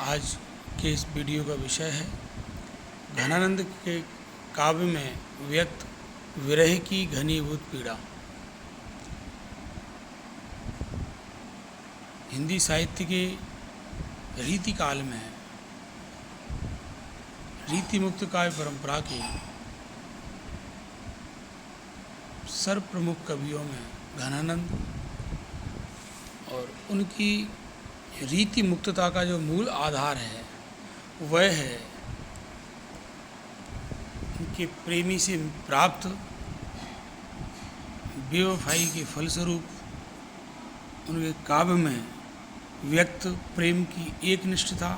आज के इस वीडियो का विषय है घनानंद के काव्य में व्यक्त विरह की घनीभूत पीड़ा। हिंदी साहित्य के रीति काल में रीति मुक्त काव्य परंपरा के सर्व प्रमुख कवियों में घनानंद और उनकी रीति मुक्तता का जो मूल आधार है वह है उनके प्रेमी से प्राप्त बेवफाई के फलस्वरूप उनके काव्य में व्यक्त प्रेम की एकनिष्ठता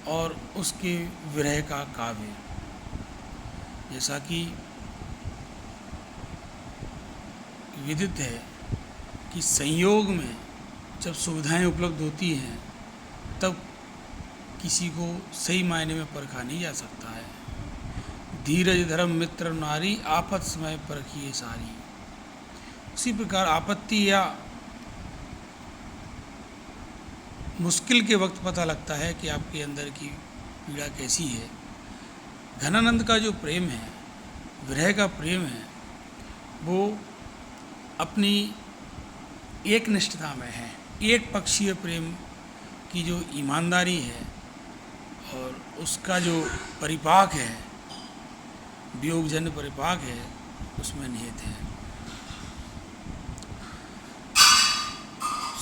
और उसके विरह का काव्य। जैसा कि विदित है कि संयोग में जब सुविधाएं उपलब्ध होती हैं तब किसी को सही मायने में परखा नहीं जा सकता है। धीरज धर्म मित्र नारी आफत समय परखिए सारी। उसी प्रकार आपत्ति या मुश्किल के वक्त पता लगता है कि आपके अंदर की पीड़ा कैसी है। घनानंद का जो प्रेम है, विरह का प्रेम है, वो अपनी एक निष्ठता में है। एक पक्षीय प्रेम की जो ईमानदारी है और उसका जो परिपाक है, वियोगजन्य परिपाक है, उसमें निहित है।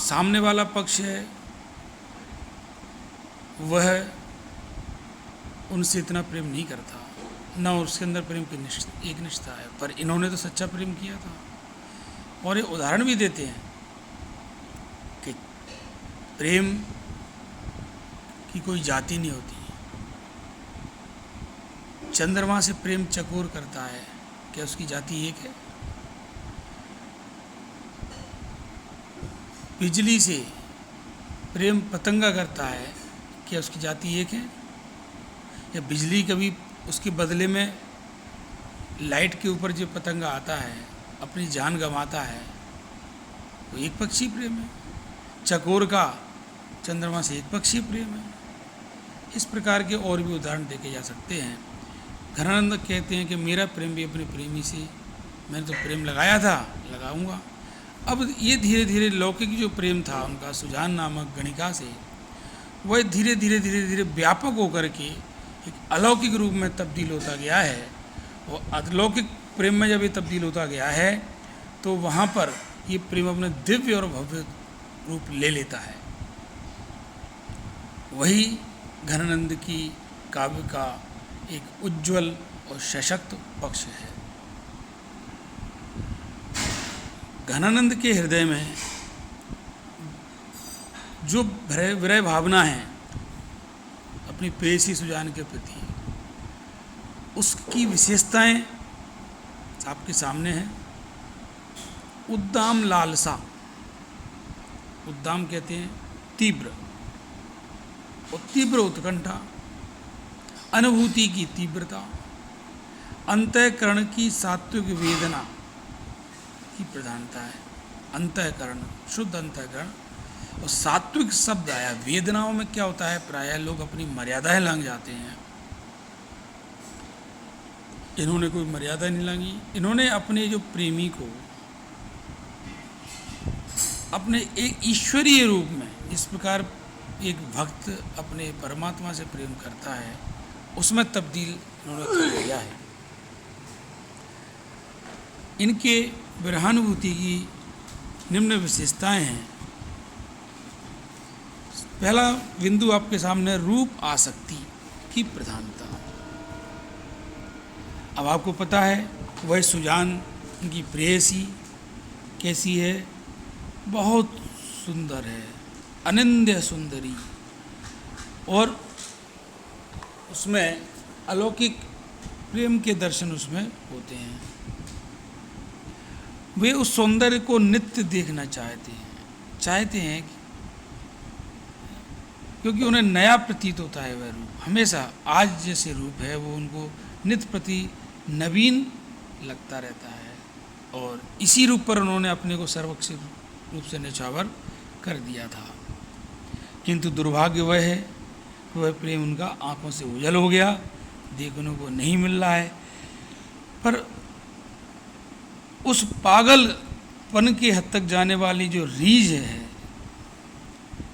सामने वाला पक्ष है वह उनसे इतना प्रेम नहीं करता, न उसके अंदर प्रेम की एक निष्ठा है, पर इन्होंने तो सच्चा प्रेम किया था। और ये उदाहरण भी देते हैं कि प्रेम की कोई जाति नहीं होती। चंद्रमा से प्रेम चकोर करता है, क्या उसकी जाति एक है? बिजली से प्रेम पतंगा करता है, क्या उसकी जाति एक है? या बिजली कभी उसके बदले में लाइट के ऊपर जो पतंगा आता है अपनी जान गंवाता है, वो एक पक्षी प्रेम है। चकोर का चंद्रमा से एक पक्षी प्रेम है। इस प्रकार के और भी उदाहरण देखे जा सकते हैं। घनानंद कहते हैं कि मेरा प्रेम भी अपने प्रेमी से, मैंने तो प्रेम लगाया था, लगाऊंगा। अब ये धीरे धीरे लौकिक जो प्रेम था उनका सुजान नामक गणिका से, वह धीरे धीरे व्यापक होकर के एक अलौकिक रूप में तब्दील होता गया है। और अलौकिक प्रेम में जब ये तब्दील होता गया है तो वहाँ पर ये प्रेम अपने दिव्य और भव्य रूप ले लेता है। वही घनानंद की काव्य का एक उज्ज्वल और सशक्त पक्ष है। घनानंद के हृदय में जो विरह भावना है अपनी प्रेयसी सुजान के प्रति, उसकी विशेषताएं आपके सामने हैं। उद्दाम लालसा, उद्दाम कहते हैं तीव्र, और तीव्र उत्कंठा, अनुभूति की तीव्रता, अंतःकरण की सात्विक वेदना की प्रधानता है। अंतःकरण, शुद्ध अंतःकरण, और सात्विक शब्द आया। वेदनाओं में क्या होता है, प्रायः लोग अपनी मर्यादाएं लांघ जाते हैं। इन्होंने कोई मर्यादा नहीं लांघी। इन्होंने अपने जो प्रेमी को अपने एक ईश्वरीय रूप में, इस प्रकार एक भक्त अपने परमात्मा से प्रेम करता है, उसमें तब्दील इन्होंने कर दिया है। इनके विरहानुभूति की निम्न विशेषताएं हैं। पहला बिंदु आपके सामने रूप आसक्ति की प्रधानता। अब आपको पता है वह सुजान उनकी प्रेयसी कैसी है, बहुत सुंदर है, अनिंद्य सुंदरी, और उसमें अलौकिक प्रेम के दर्शन उसमें होते हैं। वे उस सौंदर्य को नित्य देखना चाहते हैं क्योंकि उन्हें नया प्रतीत होता है। वह रूप हमेशा आज जैसे रूप है वो उनको नित्य प्रति नवीन लगता रहता है, और इसी रूप पर उन्होंने अपने को सर्वोच्च रूप से निछावर कर दिया था। किंतु दुर्भाग्य वह है वह प्रेम उनका आंखों से ओझल हो गया, देखने को नहीं मिल रहा है। पर उस पागलपन के हद तक जाने वाली जो रीझ है,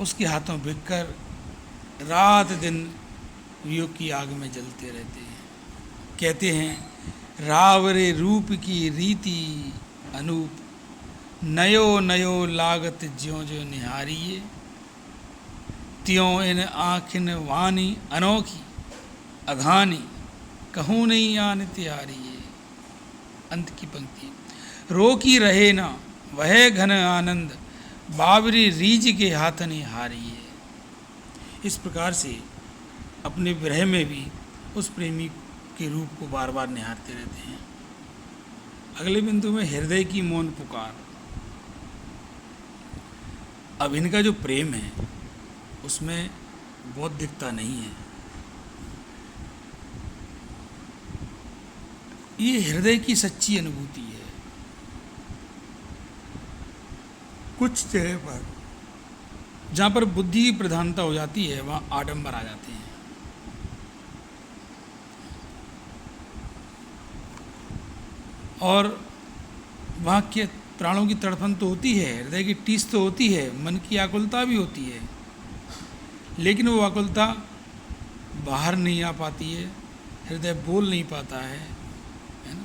उसके हाथों बिककर रात दिन वियोग की आग में जलते रहते हैं। कहते हैं रावरे रूप की रीति अनूप, नयो नयो लागत ज्यों ज्यों निहारिये, त्यों इन आँखिन वाणी अनोखी, अघानी कहूँ नहीं आन त्यारिये। अंत की पंक्ति, रोकी रहे ना वह घन आनंद, बावरी रीझ के हाथन हारिये। इस प्रकार से अपने विरह में भी उस प्रेमी के रूप को बार बार निहारते रहते हैं। अगले बिंदु में हृदय की मौन पुकार। अब इनका जो प्रेम है उसमें बौद्धिकता नहीं है, ये हृदय की सच्ची अनुभूति है। कुछ जगह पर जहाँ पर बुद्धि की प्रधानता हो जाती है वहाँ आडंबर आ जाते हैं। और वहाँ के प्राणों की तड़पन तो होती है, हृदय की टीस तो होती है, मन की आकुलता भी होती है, लेकिन वो आकुलता बाहर नहीं आ पाती है, हृदय बोल नहीं पाता है ना।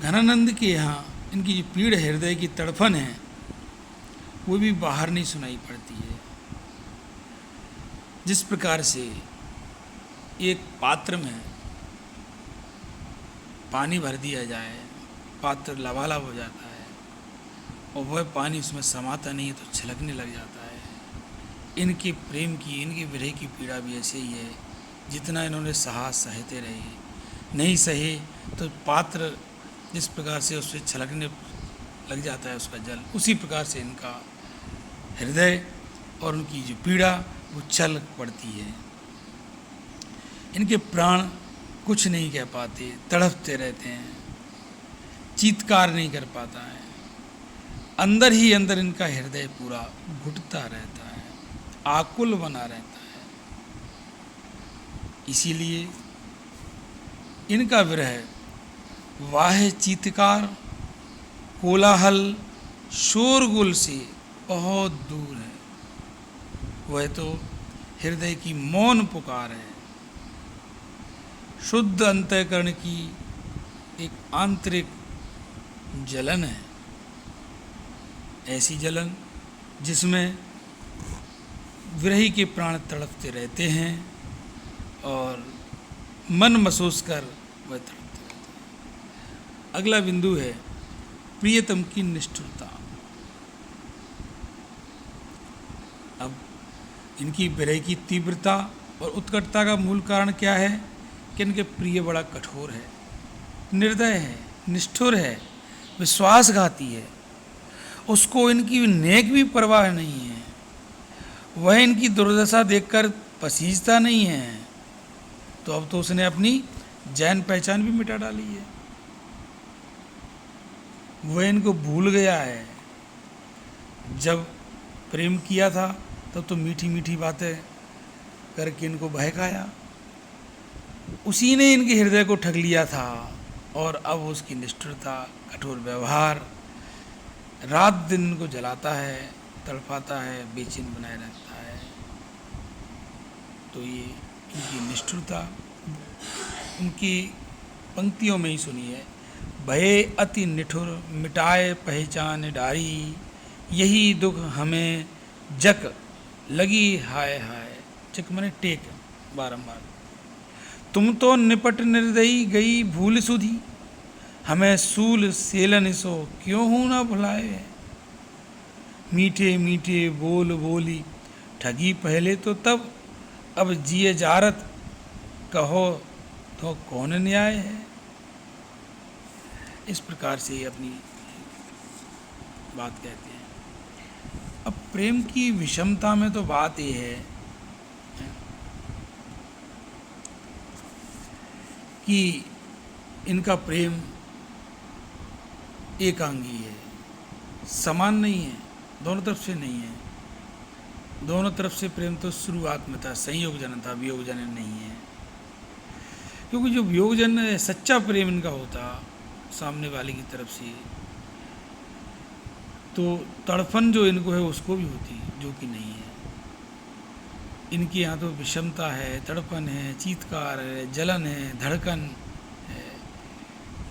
घनानंद के यहाँ इनकी जो पीड़ है, हृदय की तड़फन है, वो भी बाहर नहीं सुनाई पड़ती है। जिस प्रकार से एक पात्र में पानी भर दिया जाए, पात्र लबालब हो जाता है और वह पानी उसमें समाता नहीं है तो छलकने लग जाता है। इनके प्रेम की, इनके विरह की पीड़ा भी ऐसे ही है। जितना इन्होंने सहा सहते रहे, नहीं सहे तो पात्र जिस प्रकार से उससे छलकने लग जाता है उसका जल, उसी प्रकार से इनका हृदय और उनकी जो पीड़ा वो छलक पड़ती है। इनके प्राण कुछ नहीं कह पाते, तड़पते रहते हैं, चीत्कार नहीं कर पाता है। अंदर ही अंदर इनका हृदय पूरा घुटता रहता है, आकुल बना रहता है। इसीलिए इनका विरह वाह चीत्कार, कोलाहल, शोरगुल से बहुत दूर है। वह तो हृदय की मौन पुकार है, शुद्ध अंतःकरण की एक आंतरिक जलन है। ऐसी जलन जिसमें विरही के प्राण तड़पते रहते हैं और मन महसूस कर वह तड़पते रहते हैं। अगला बिंदु है प्रियतम की निष्ठुरता। अब इनकी विरह की तीव्रता और उत्कटता का मूल कारण क्या है कि इनके प्रिय बड़ा कठोर है, निर्दय है, निष्ठुर है, विश्वासघाती है। उसको इनकी नेक भी परवाह नहीं है। वह इनकी दुर्दशा देखकर पसीजता नहीं है। तो अब तो उसने अपनी जैन पहचान भी मिटा डाली है। वह इनको भूल गया है। जब प्रेम किया था तब तो मीठी मीठी बातें करके इनको बहकाया, उसी ने इनके हृदय को ठग लिया था। और अब उसकी निष्ठुरता, कठोर व्यवहार रात दिन इनको जलाता है, तड़पाता है, बेचैन बनाए रखता है। तो ये इनकी निष्ठुरता उनकी पंक्तियों में ही सुनिए। भय अति निठुर मिटाए पहचान डारी, यही दुख हमें जक लगी हाय हाय। जक माने टेक, बारंबार। तुम तो निपट निर्दयी गई भूल सुधी, हमें सूल सेलन सो क्यों हूँ ना भुलाए। मीठे मीठे बोल बोली ठगी पहले तो तब, अब जिए जारत कहो तो कौन न्याय है। इस प्रकार से ये अपनी बात कहते हैं। अब प्रेम की विषमता में तो बात ये है कि इनका प्रेम एकांगी है, समान नहीं है, दोनों तरफ से नहीं है। दोनों तरफ से प्रेम तो शुरुआत में था, संयोगजन था, वियोगजन नहीं है। क्योंकि जो वियोगजन सच्चा प्रेम इनका होता सामने वाले की तरफ से, तो तड़फन जो इनको है उसको भी होती, जो कि नहीं है। इनके यहाँ तो विषमता है, तड़पन है, चीत्कार है, जलन है, धड़कन है।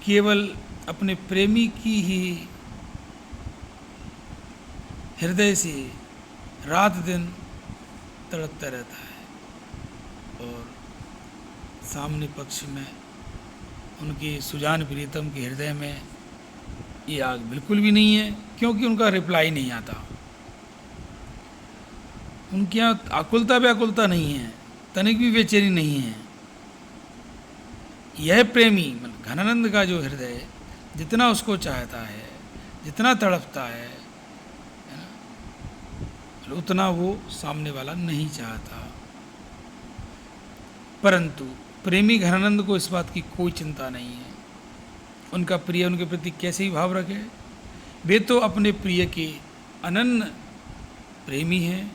केवल अपने प्रेमी की ही हृदय से रात दिन तड़पता रहता है, और सामने पक्ष में उनके सुजान प्रीतम के हृदय में ये आग बिल्कुल भी नहीं है, क्योंकि उनका रिप्लाई नहीं आता। उनके यहाँ आकुलता व्याकुलता नहीं है, तनिक भी बेचैनी नहीं है। यह प्रेमी मतलब घनानंद का जो हृदय जितना उसको चाहता है, जितना तड़पता है ना, उतना वो सामने वाला नहीं चाहता। परंतु प्रेमी घनानंद को इस बात की कोई चिंता नहीं है। उनका प्रिय उनके प्रति कैसे ही भाव रखे, वे तो अपने प्रिय के अनन्य प्रेमी हैं,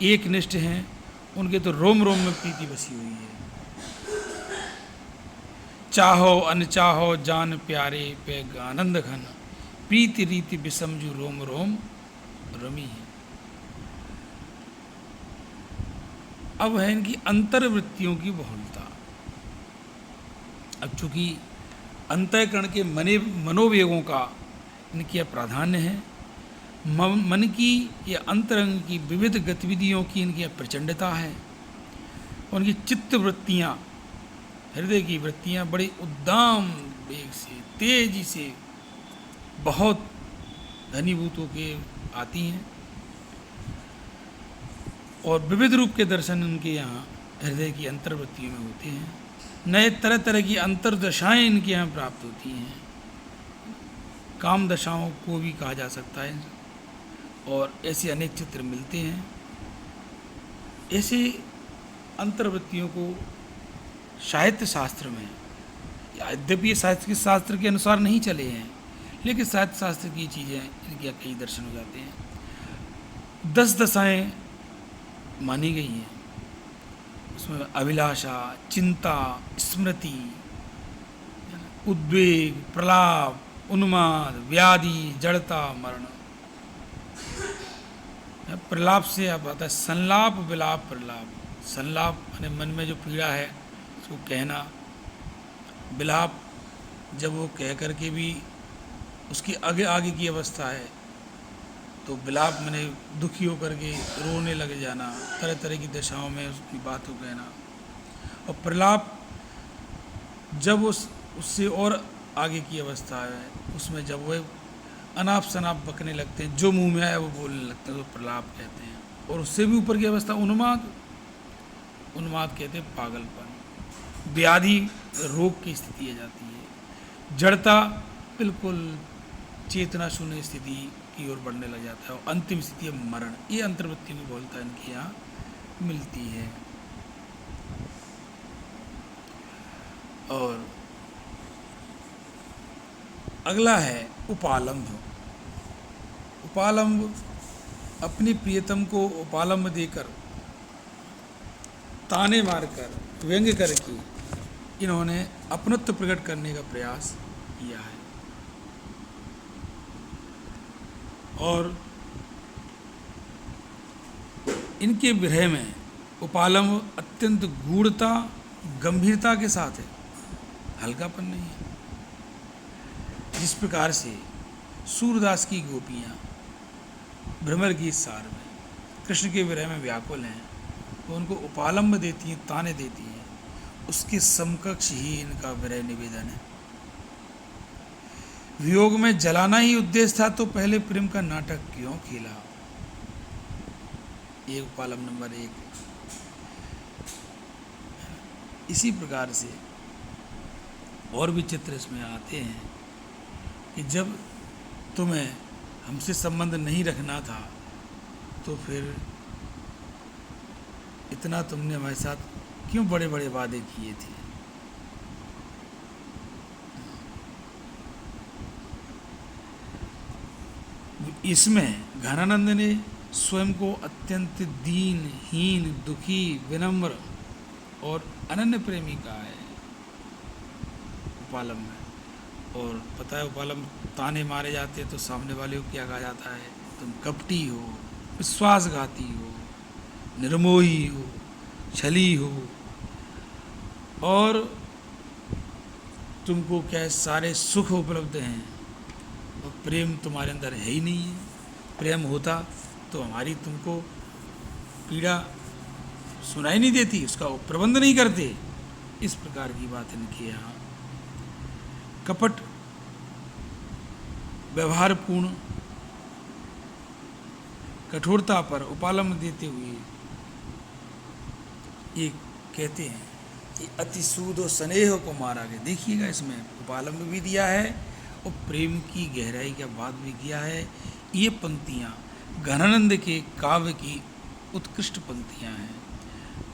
एक निष्ठ हैं। उनके तो रोम रोम में प्रीति बसी हुई है। चाहो अनचाहो जान प्यारे पे आनंद घन, प्रीति रीति विषमजु रोम रोम रमी है। अब है इनकी अंतर्वृत्तियों की बहुलता। अब चूंकि अंतःकरण के मनोवेगों का इनकी प्राधान्य है, मन की या अंतरंग की विविध गतिविधियों की इनकी प्रचंडता है। उनकी चित्त वृत्तियाँ, हृदय की वृत्तियाँ बड़ी उद्दाम वेग से, तेजी से, बहुत घनीभूत होकर आती हैं, और विविध रूप के दर्शन उनके यहाँ हृदय की अंतर्वृत्तियों में होते हैं। नए तरह तरह की अंतर्दशाएँ इनके यहाँ प्राप्त होती हैं। काम दशाओं को भी कहा जा सकता है, और ऐसे अनेक चित्र मिलते हैं। ऐसे अंतर्वृत्तियों को साहित्य शास्त्र में, यद्यपि साहित्य शास्त्र के अनुसार नहीं चले हैं, लेकिन साहित्य शास्त्र की चीज़ें इनके कई दर्शन हो जाते हैं। 10 दशाएँ मानी गई हैं। उसमें अभिलाषा, चिंता, स्मृति, उद्वेग, प्रलाप, उन्माद, व्याधि, जड़ता, मरण। प्रलाप से आप आता है संलाप, विलाप, प्रलाप। संलाप यानी मन में जो पीड़ा है उसको कहना। विलाप जब वो कह करके भी उसकी आगे आगे की अवस्था है, तो विलाप मैंने दुखी होकर के रोने लग जाना, तरह तरह की दशाओं में उसकी बात को कहना। और प्रलाप जब उससे और आगे की अवस्था है, उसमें जब वह अनाप शनाप बकने लगते हैं, जो मुंह में आया वो बोलने लगते हैं, तो प्रलाप कहते हैं। और उससे भी ऊपर की अवस्था उन्माद, उन्माद कहते हैं पागलपन। व्याधि रोग की स्थिति आ जाती है। जड़ता बिल्कुल चेतना शून्य स्थिति की ओर बढ़ने लग जाता है। और अंतिम स्थिति है मरण। ये अंतर्वृत्ति की बहुलता इनके यहाँ मिलती है। और अगला है उपालंब। उपालंब अपनी प्रियतम को उपालंब देकर, ताने मारकर, व्यंग्य करके इन्होंने अपनत्व प्रकट करने का प्रयास किया है। और इनके विरह में उपालंब अत्यंत गूढ़ता, गंभीरता के साथ है, हल्कापन नहीं है। जिस प्रकार से सूरदास की गोपियाँ भ्रमर गीत सार में कृष्ण के विरह में व्याकुल हैं, तो उनको उपालंब देती हैं, ताने देती हैं, उसके समकक्ष ही इनका विरह निवेदन है। वियोग में जलाना ही उद्देश्य था, तो पहले प्रेम का नाटक क्यों खेला। ये उपालंब नंबर 1। इसी प्रकार से और भी चित्र इसमें आते हैं कि जब तुम्हें हमसे संबंध नहीं रखना था, तो फिर इतना तुमने हमारे साथ क्यों बड़े बड़े वादे किए थे। इसमें घनानंद ने स्वयं को अत्यंत दीन, हीन, दुखी, विनम्र और अनन्य प्रेमी कहा है उपालम में। और पता है उपालम ताने मारे जाते हैं तो सामने वाले को क्या कहा जाता है? तुम कपटी हो, विश्वासघाती हो, निर्मोही हो, छली हो, और तुमको क्या है सारे सुख उपलब्ध हैं और प्रेम तुम्हारे अंदर है ही नहीं है। प्रेम होता तो हमारी तुमको पीड़ा सुनाई नहीं देती, उसका प्रबंध नहीं करते। इस प्रकार की बात इनके यहाँ कपट, व्यवहारपूर्ण कठोरता पर उपालम देते हुए ये कहते हैं कि अति सूद और स्नेह को मारा गया। देखिएगा इसमें उपालम भी दिया है और प्रेम की गहराई का बात भी किया है। ये पंक्तियाँ घनानंद के काव्य की उत्कृष्ट पंक्तियाँ हैं।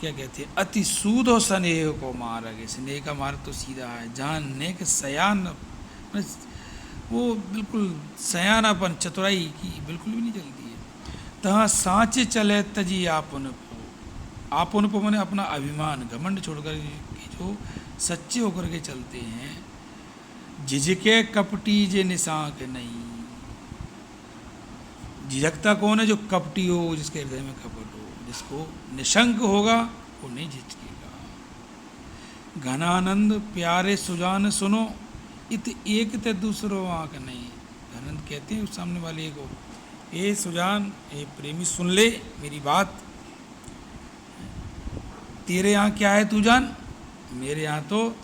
क्या कहते हैं? अति सूद और स्नेह को मारा गया। स्नेह का मार्ग तो सीधा है, जहाँ नेक सयान, वो बिल्कुल सयानापन, चतुराई की बिल्कुल भी नहीं चलती है। तहाँ सांचे चले तजी आपन को, आपन को मैंने अपना अभिमान, घमंड छोड़कर के जो सच्चे होकर के चलते हैं। झिझके कपटी जे निशांक नहीं। झिझकता कौन है? जो कपटी हो, जिसके हृदय में कपट हो, जिसको निशंक होगा वो नहीं झिझकेगा। घनानंद प्यारे सुजान सुनो, इत एक ते दूसरो आंख नहीं। घनानंद कहते हैं उस सामने वाले को, ए सुजान, ए प्रेमी, सुन ले मेरी बात। तेरे यहाँ क्या है तू जान, मेरे यहाँ तो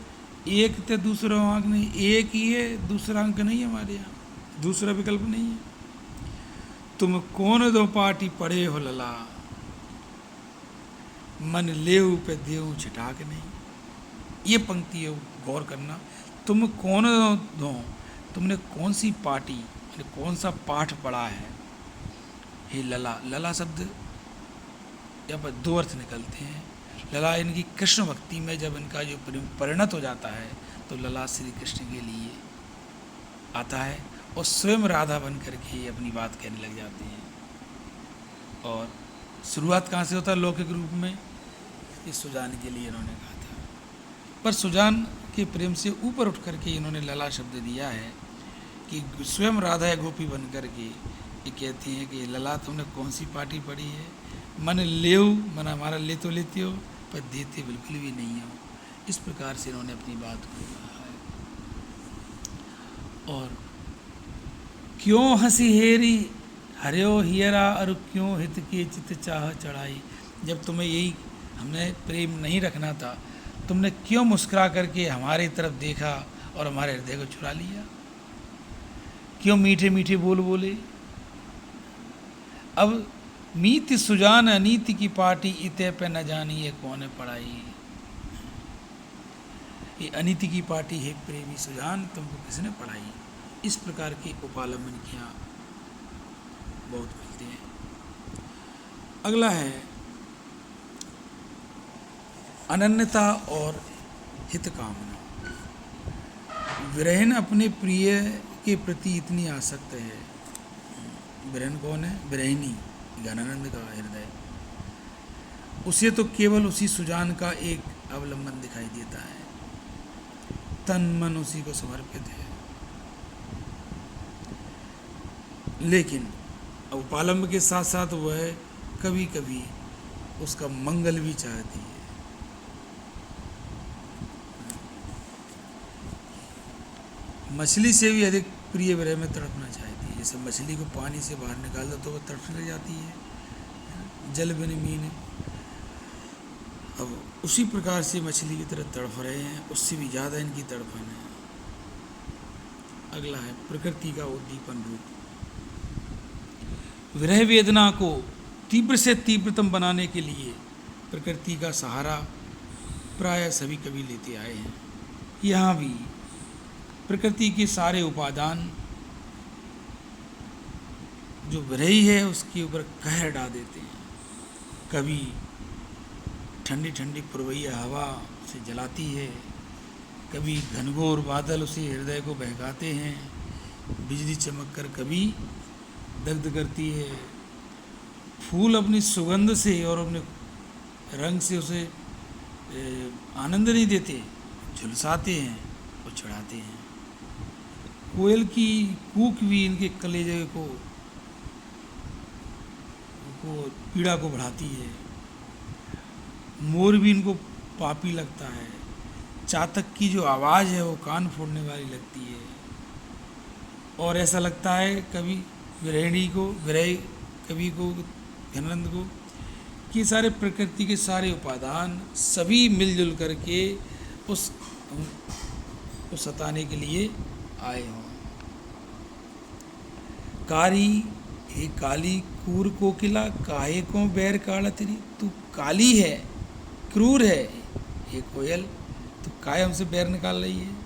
एक ते दूसरा आंख नहीं, एक ही है, दूसरा अंक नहीं है हमारे यहाँ, दूसरा विकल्प नहीं है। तुम कौन दो पार्टी पड़े हो लला, मन लेऊ पे देऊ छिटाक नहीं। ये पंक्ति है, गौर करना। तुम कौन दो, तुमने कौन सी पार्टी, कौन सा पाठ पढ़ा है। हे लला, लला शब्द यहाँ पर दो अर्थ निकलते हैं। लला इनकी कृष्ण भक्ति में जब इनका जो परिणत हो जाता है तो लला श्री कृष्ण के लिए आता है और स्वयं राधा बन करके अपनी बात कहने लग जाते हैं। और शुरुआत कहाँ से होता है? लौकिक रूप में इस सुजान के लिए इन्होंने कहा था, पर सुजान के प्रेम से ऊपर उठ करके इन्होंने लला शब्द दिया है कि स्वयं राधा या गोपी बन करके ये कहती हैं कि लला तुमने कौन सी पार्टी पढ़ी है। मन लेव, मन हमारा ले तो लेते हो पर देते बिल्कुल भी नहीं हो। इस प्रकार से इन्होंने अपनी बात को कहा है। और क्यों हंसी हेरी हरियो हियरा, और क्यों हित के चित चाह चढ़ाई। जब तुम्हें यही हमने प्रेम नहीं रखना था, तुमने क्यों मुस्कुरा करके हमारी तरफ देखा और हमारे हृदय को चुरा लिया। क्यों मीठे मीठे बोल बोले। अब मीत सुजान अनीति की पार्टी, इते पे न जानी ये कौन पढ़ाई। ये अनीति की पार्टी है प्रेमी सुजान, तुमको किसने पढ़ाई। इस प्रकार के उपालंबन किया बहुत मिलते हैं। अगला है अनन्यता और हित कामना। विरहन अपने प्रिय के प्रति इतनी आसक्त है। विरहन कौन है? विरहिनी, घनानंद का हृदय। उसे तो केवल उसी सुजान का एक अवलंबन दिखाई देता है, तन मन उसी को समर्पित है। लेकिन उपालंब के साथ साथ वह कभी कभी उसका मंगल भी चाहती है। मछली से भी अधिक प्रिय विरह में तड़पना चाहती है। जैसे मछली को पानी से बाहर निकाल दो तो वह तड़पने लग जाती है, जल बिन मीन। अब उसी प्रकार से मछली की तरह तड़प रहे हैं, उससे भी ज़्यादा इनकी तड़पन है। अगला है प्रकृति का उद्दीपन रूप। विरह वेदना को तीव्र से तीव्रतम बनाने के लिए प्रकृति का सहारा प्राय सभी कवि लेते आए हैं। यहाँ भी प्रकृति के सारे उपादान जो विरही है उसके ऊपर कहर डाल देते हैं। कभी ठंडी ठंडी पुरवैया हवा उसे जलाती है, कभी घनघोर बादल उसे हृदय को बहकाते हैं, बिजली चमक कर कभी दग्ध करती है, फूल अपनी सुगंध से और अपने रंग से उसे आनंद नहीं देते, झुलसाते हैं और चढ़ाते हैं। कोयल की कूक भी इनके कलेजे को पीड़ा को बढ़ाती है। मोर भी इनको पापी लगता है। चातक की जो आवाज़ है वो कान फोड़ने वाली लगती है। और ऐसा लगता है कवि कवि को घनानंद को कि सारे प्रकृति के सारे उपादान सभी मिलजुल करके उस को सताने के लिए आए हों। कारी हे काली कूर कोकिला काहे को बैर काढ़तरी, तू काली है, क्रूर है हे कोयल, तो काय हमसे बैर निकाल रही है।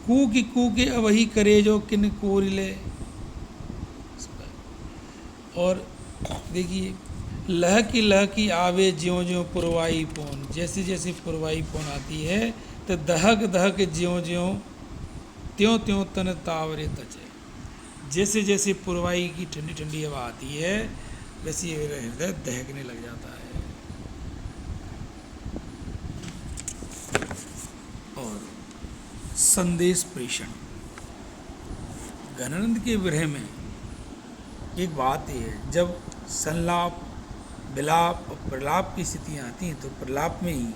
कू के अब ही करे जो किन कोरिले। और देखिए लह की आवे ज्यों ज्यों पुरवाई पोन, जैसे जैसे पुरवाई पोन आती है तो दहक दहक ज्यों ज्यों त्यों त्यों तन तावरे तचे। जैसे जैसे पुरवाई की ठंडी ठंडी हवा आती है वैसे ये हृदय दहकने लग जाता है। और संदेश प्रेषण, घनानंद के विरह में एक बात ये है, जब संलाप विलाप और प्रलाप की स्थितियाँ आती हैं तो प्रलाप में ही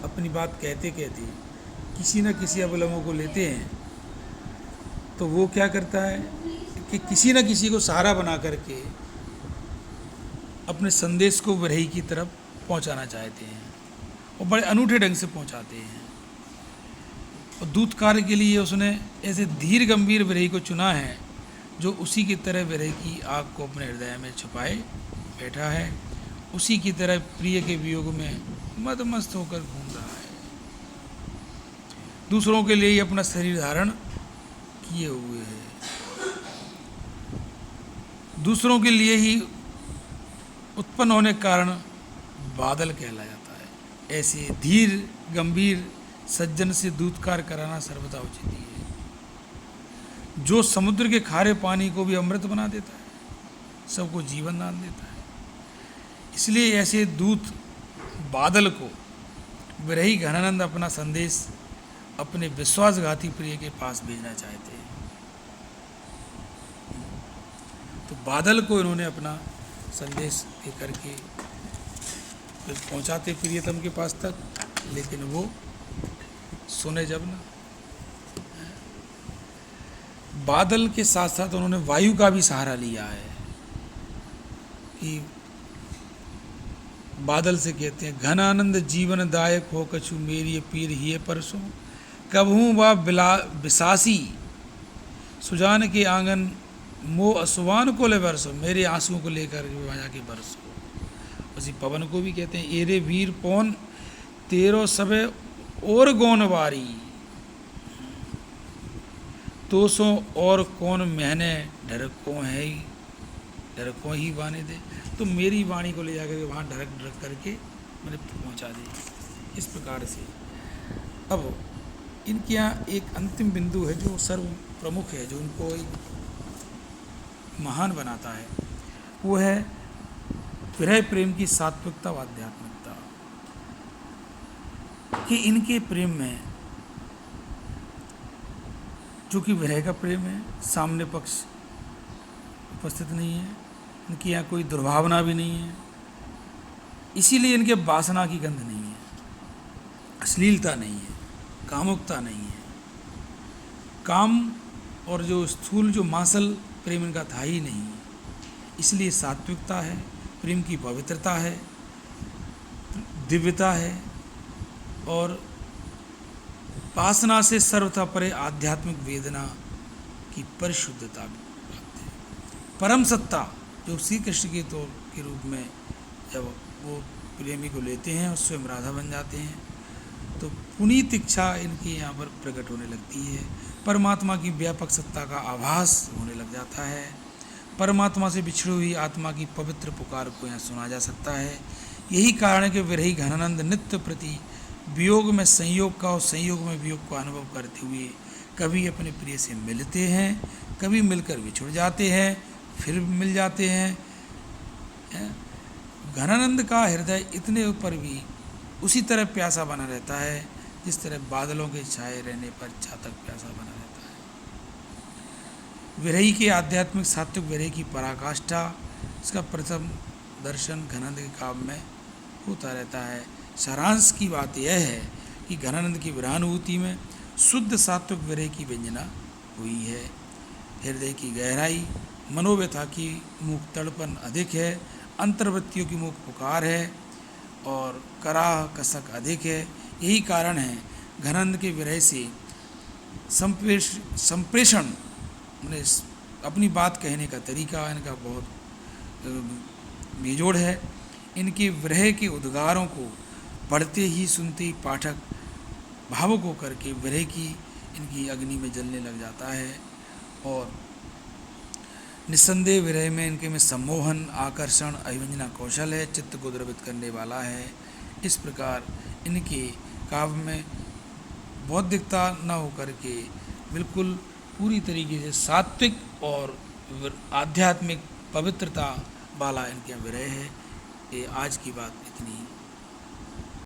अपनी बात कहते कहते किसी न किसी अवलंबों को लेते हैं, तो वो क्या करता है कि किसी न किसी को सहारा बना करके अपने संदेश को विरही की तरफ पहुंचाना चाहते हैं और बड़े अनूठे ढंग से पहुंचाते हैं। और दूत कार्य के लिए उसने ऐसे धीर गंभीर विरही को चुना है जो उसी की तरह विरह की आग को अपने हृदय में छुपाए बैठा है, उसी की तरह प्रिय के वियोग में मदमस्त होकर घूम रहा है। दूसरों के लिए ही अपना शरीर धारण किए हुए है, दूसरों के लिए ही उत्पन्न होने के कारण बादल कहला जाता है। ऐसे धीर गंभीर सज्जन से दूतकार कराना सर्वथा उचित ही है, जो समुद्र के खारे पानी को भी अमृत बना देता है, सबको जीवन दान देता है। इसलिए ऐसे दूत बादल को विरही घनानंद अपना संदेश अपने विश्वासघाती प्रिय के पास भेजना चाहते हैं। तो बादल को इन्होंने अपना संदेश दे करके पहुंचाते प्रियतम के पास तक, लेकिन वो सुने जब ना। बादल के साथ साथ उन्होंने वायु का भी सहारा लिया है कि बादल से कहते हैं घनानंद जीवन दायक हो कछु मेरी पीर ही परसों, कबहूँ वा बिसासी सुजान के आंगन मो असुवान को ले बरसो, मेरे आंसुओं को लेकर वहाँ के बरसो। उसी पवन को भी कहते हैं एरे वीर पौन तेरो सबे और गौनवारी, तो सो और कौन मैंने डर को ही वाने दे। तो मेरी वाणी को ले जाकर वहाँ ढरक करके मैंने पहुँचा दी। इस प्रकार से अब इनके यहाँ एक अंतिम बिंदु है जो सर्व प्रमुख है, जो उनको एक महान बनाता है, वो है विरह प्रेम की सात्विकता व आध्यात्मिकता। कि इनके प्रेम में जो कि विरह का प्रेम है, सामने पक्ष उपस्थित नहीं है, इनके यहाँ कोई दुर्भावना भी नहीं है, इसीलिए इनके वासना की गंध नहीं है, अश्लीलता नहीं है, कामुकता नहीं है। काम और जो स्थूल जो मांसल प्रेम इनका था ही नहीं, इसलिए सात्विकता है, प्रेम की पवित्रता है, दिव्यता है और वासना से सर्वथा परे आध्यात्मिक वेदना की परिशुद्धता भी प्राप्त है। परम सत्ता जो श्री कृष्ण के तौर के रूप में जब वो प्रेमी को लेते हैं और स्वयं राधा बन जाते हैं, तो पुनीत इच्छा इनके यहाँ पर प्रकट होने लगती है। परमात्मा की व्यापक सत्ता का आभास होने लग जाता है। परमात्मा से बिछड़ी हुई आत्मा की पवित्र पुकार को यहाँ सुना जा सकता है। यही कारण है कि विरही घनानंद नित्य प्रति वियोग में संयोग का और संयोग में वियोग का अनुभव करते हुए कभी अपने प्रिय से मिलते हैं, कभी मिलकर बिछुड़ जाते हैं, फिर मिल जाते हैं। घनानंद का हृदय इतने ऊपर भी उसी तरह प्यासा बना रहता है जिस तरह बादलों के छाए रहने पर चातक प्यासा बना रहता है। विरही के आध्यात्मिक सात्विक विरह की पराकाष्ठा, इसका प्रथम दर्शन घनानंद के काव्य में होता रहता है। सारांश की बात यह है कि घनानंद की विरहानुभूति में शुद्ध सात्विक विरह की व्यंजना हुई है। हृदय की गहराई, मनोव्यथा की मूक तड़पन अधिक है, अंतर्वृत्तियों की मूक पुकार है और कराह कसक अधिक है। यही कारण है घनानंद के विरह से संप्रेषण मैंने अपनी बात कहने का तरीका इनका बहुत बेजोड़ है। इनके विरह के उद्गारों को पढ़ते ही सुनते ही पाठक भावुक होकर के विरह की इनकी अग्नि में जलने लग जाता है और निस्संदेह विरह में इनके में सम्मोहन, आकर्षण, अभिव्यंजना कौशल है, चित्त को द्रवित करने वाला है। इस प्रकार इनके काव्य में बौद्धिकता न होकर के बिल्कुल पूरी तरीके से सात्विक और आध्यात्मिक पवित्रता वाला इनका विरह है। ये आज की बात इतनी।